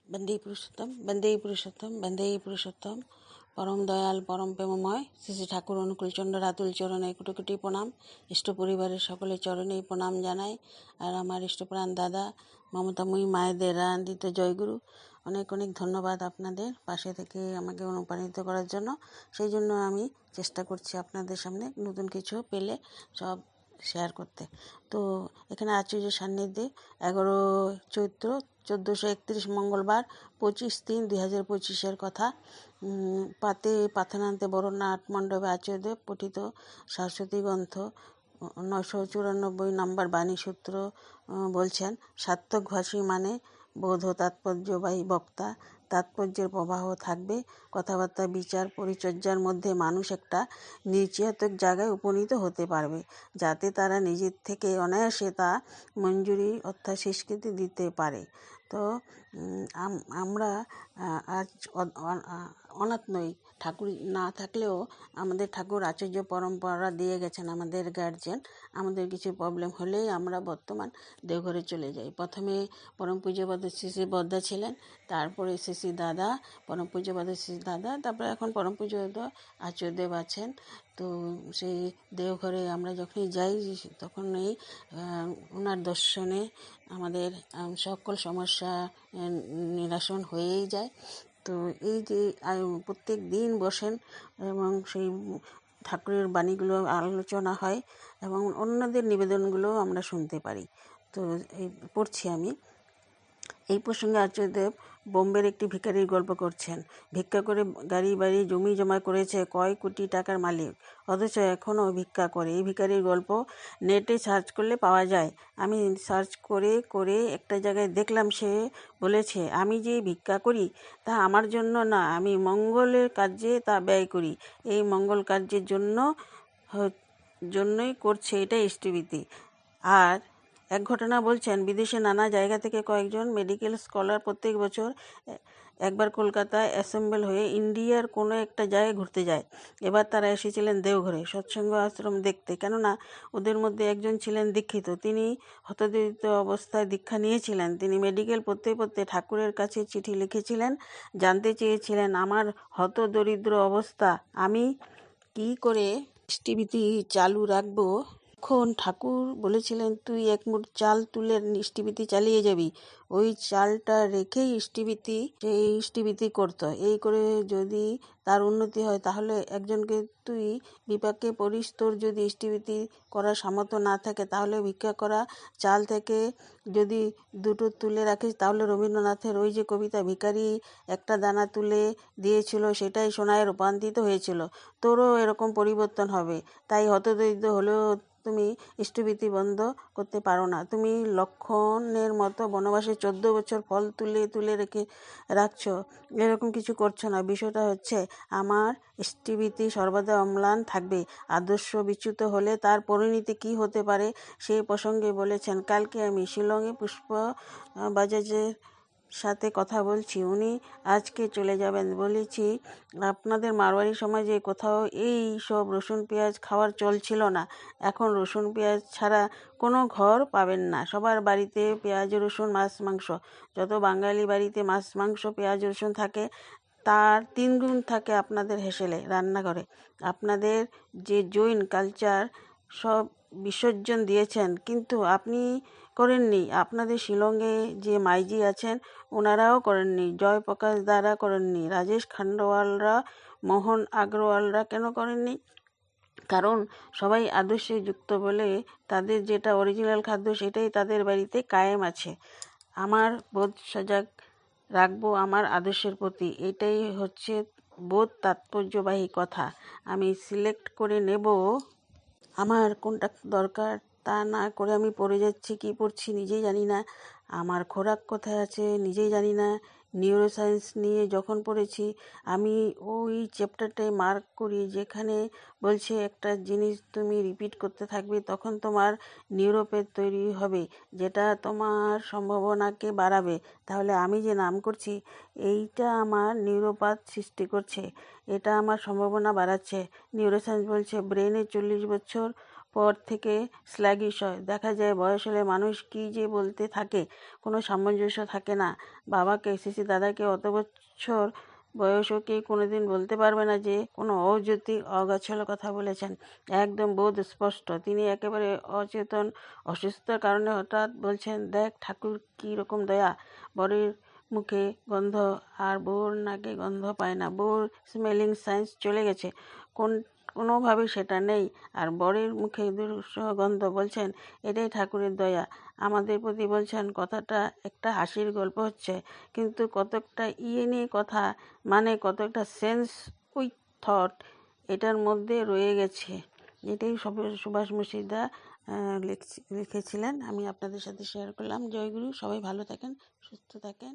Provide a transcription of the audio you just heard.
বন্দেই পুরুষোত্তম পরম দয়াল পরম প্রেমময় শ্রী শ্রী ঠাকুর অনুকূলচন্দ্র রাতুল চরণে কোটি কোটি প্রণাম। ইষ্ট পরিবারের সকলের চরণেই প্রণাম জানাই। আর আমার ইষ্টপ্রাণ দাদা মমতাময়ী মায়েদের রানন্দিত জয়গুরু, অনেক অনেক ধন্যবাদ আপনাদের পাশে থেকে আমাকে অনুপ্রাণিত করার জন্য। সেই জন্য আমি চেষ্টা করছি আপনাদের সামনে নতুন কিছু পেলে সব শেয়ার করতে। তো এখানে আচার্য সান্নিধ্যে 11 চৈত্র 1431 মঙ্গলবার 25/3/2025 কথা। পাথানান্তে বরণনাট মণ্ডপে আচার্যদেব পঠিত সরস্বতী গ্রন্থ 994 নম্বর বাণীসূত্র বলছেন, সার্থকভাষী মানে বোধ তাৎপর্যবাহী বক্তা। তাৎপর্যের প্রবাহ থাকবে, কথাবার্তা বিচার পরিচর্যার মধ্যে মানুষ একটা নিশ্চয়তার জায়গায় উপনীত হতে পারবে, যাতে তারা নিজের থেকে অনায়াসে তা মঞ্জুরি অর্থাৎ স্বীকৃতি দিতে পারে। তো আমরা আজ অনাথ নই। ঠাকুর না থাকলেও আমাদের ঠাকুর আচার্য পরম্পরা দিয়ে গেছেন আমাদের গার্জেন। আমাদের কিছু প্রবলেম হলেই আমরা বর্তমান দেওঘরে চলে যাই। প্রথমে পরম পূজ্যপাদ শ্রী শ্রী বদ্দা ছিলেন, তারপরে শ্রী শ্রী দাদা, পরম পূজ্যপাদ শ্রী দাদা, তারপরে এখন পরম পূজ্যপাদ আচার্যদেব আছেন। তো সেই দেওঘরে আমরা যখনই যাই তখনই ওনার দর্শনে আমাদের সকল সমস্যা নিরসন হয়েই যায়। তো এই যে প্রত্যেক দিন বসেন এবং সেই ঠাকুরের বাণীগুলো আলোচনা হয় এবং অন্যদের নিবেদনগুলো আমরা শুনতে পারি। তো এই পড়ছি আমি। এই প্রসঙ্গে আচার্যদেব বোম্বের একটি ভিখারির গল্প করছেন। ভিক্ষা করে গাড়ি বাড়ি জমি জমা করেছে, কয় কোটি টাকার মালিক, অথচ এখনও ভিক্ষা করে। এই ভিখারির গল্প নেটে সার্চ করলে পাওয়া যায়। আমি সার্চ করে করে একটা জায়গায় দেখলাম সে বলেছে, আমি যে ভিক্ষা করি তা আমার জন্য না, আমি মঙ্গলের কার্যে তা ব্যয় করি। এই মঙ্গল কার্যের জন্যই করছে, এটাই ইষ্টবৃত্তি। আর এক ঘটনা বলছেন, বিদেশে নানা জায়গা থেকে কয়েকজন মেডিকেল স্কলার প্রত্যেক বছর একবার কলকাতায় অ্যাসেম্বল হয়ে ইন্ডিয়ার কোনো একটা জায়গায় ঘুরতে যায়। এবার তারা এসেছিলেন দেওঘরে সৎসঙ্গ আশ্রম দেখতে, কেননা ওদের মধ্যে একজন ছিলেন দীক্ষিত। তিনি হতদরিদ্র অবস্থায় দীক্ষা নিয়েছিলেন। তিনি মেডিকেল পড়তে পড়তে ঠাকুরের কাছে চিঠি লিখেছিলেন, জানতে চেয়েছিলেন, আমার হতদরিদ্র অবস্থা, আমি কি করে ইষ্টবৃত্তি চালু রাখবো। তখন ঠাকুর বলেছিলেন, তুই এক মুঠ চাল তুলে ইষ্টবৃত্তি চালিয়ে যাবি, ওই চালটা রেখেই ইষ্টবৃত্তি করত। এই করে যদি তার উন্নতি হয় তাহলে একজনকে তুই বিপাকে পড়িস, তোর যদি ইষ্টবৃত্তি করার সামর্থ্য না থাকে তাহলে ভিক্ষা করা চাল থেকে যদি দুটো তুলে রাখিস, তাহলে রবীন্দ্রনাথের ওই যে কবিতা ভিখারি একটা দানা তুলে দিয়েছিল সেটাই সোনায় রূপান্তরিত হয়েছিল, তোরও এরকম পরিবর্তন হবে। তাই হতদরিদ্র হলেও তুমি ইষ্টবৃত্তি বন্ধ করতে পারো না। তুমি লক্ষণের মতো বনবাসে 14 বছর ফল তুলে তুলে রাখছো, এরকম কিছু করছো না। বিষয়টা হচ্ছে, আমার ইষ্টবৃত্তি সর্বদা অম্লান থাকবে। আদর্শ বিচ্যুত হলে তার পরিণতি কী হতে পারে সেই প্রসঙ্গে বলেছেন। কালকে আমি শিলংয়ে পুষ্প বাজাজের সাথে কথা বলছি, উনি আজকে চলে যাবেন। বলেছি, আপনাদের মারোয়ারি সমাজে কোথাও এই সব রসুন পেঁয়াজ খাওয়ার চল ছিল না। এখন রসুন পেঁয়াজ ছাড়া কোনো ঘর পাবেন না, সবার বাড়িতে পেঁয়াজ রসুন মাছ মাংস। যত বাঙালি বাড়িতে মাছ মাংস পেঁয়াজ রসুন থাকে তার 3 গুণ থাকে আপনাদের হেসেলে রান্নাঘরে। আপনাদের যে জৈন কালচার সব বিসর্জন দিয়েছেন, কিন্তু আপনি করেননি। আপনাদের শিলংয়ে যে মাইজি আছেন ওনারাও করেননি, জয়প্রকাশ দারা করেননি, রাজেশ খান্ডওয়ালরা, মোহন আগরওয়ালরা কেন করেননি? কারণ সবাই আদর্শে যুক্ত বলে তাদের যেটা অরিজিনাল খাদ্য সেটাই তাদের বাড়িতে কায়েম আছে। আমার বোধ সজাগ রাখবো আমার আদর্শের প্রতি, এটাই হচ্ছে বোধ তাৎপর্যবাহী কথা। আমি সিলেক্ট করে নেব আমার কোনটা দরকার, তা না করে আমি পড়ে যাচ্ছি, কি পড়ছি নিজেই জানি না। আমার খোরাক কোথায় আছে নিজেই জানি না। নিউরোসায়েন্স নিয়ে যখন পড়েছি আমি ওই চ্যাপ্টারটায় মার্ক করি যেখানে বলছে একটা জিনিস তুমি রিপিট করতে থাকবে, তখন তোমার নিউরোপ্যাথ তৈরি হবে, যেটা তোমার সম্ভাবনাকে বাড়াবে। তাহলে আমি যে নাম করছি এইটা আমার নিউরোপ্যাথ সৃষ্টি করছে, এটা আমার সম্ভাবনা বাড়াচ্ছে। নিউরোসায়েন্স বলছে ব্রেনে 40 বছর পর থেকে স্ল্যাগিশ হয়। দেখা যায় বয়স হলে মানুষ কী যে বলতে থাকে, কোনো সামঞ্জস্য থাকে না। বাবাকে, সিসি দাদাকে অত বছর বয়সও কেউ কোনোদিন বলতে পারবে না যে কোনো অযৌক্তিক অগোছালো কথা বলেছেন। একদম বোধ স্পষ্ট। তিনি একেবারে অচেতন, অসুস্থতার কারণে হঠাৎ বলছেন, দেখ ঠাকুর কী রকম দয়া, বরের মুখে গন্ধ আর বউর নাকে গন্ধ পায় না। বউর স্মেলিং সেন্স চলে গেছে, কোনোভাবেই সেটা নেই। আর বরের মুখে দুর্গন্ধ, বলছেন এটাই ঠাকুরের দয়া আমাদের প্রতি। বলছেন কথাটা একটা হাসির গল্প হচ্ছে, কিন্তু কতকটা নিয়ে কথা, মানে কতকটা সেন্স উইথ থট এটার মধ্যে রয়ে গেছে। এটাই সুভাষ মুর্শিদা লিখেছিলেন। আমি আপনাদের সাথে শেয়ার করলাম। জয়গুরু, সবাই ভালো থাকেন, সুস্থ থাকেন।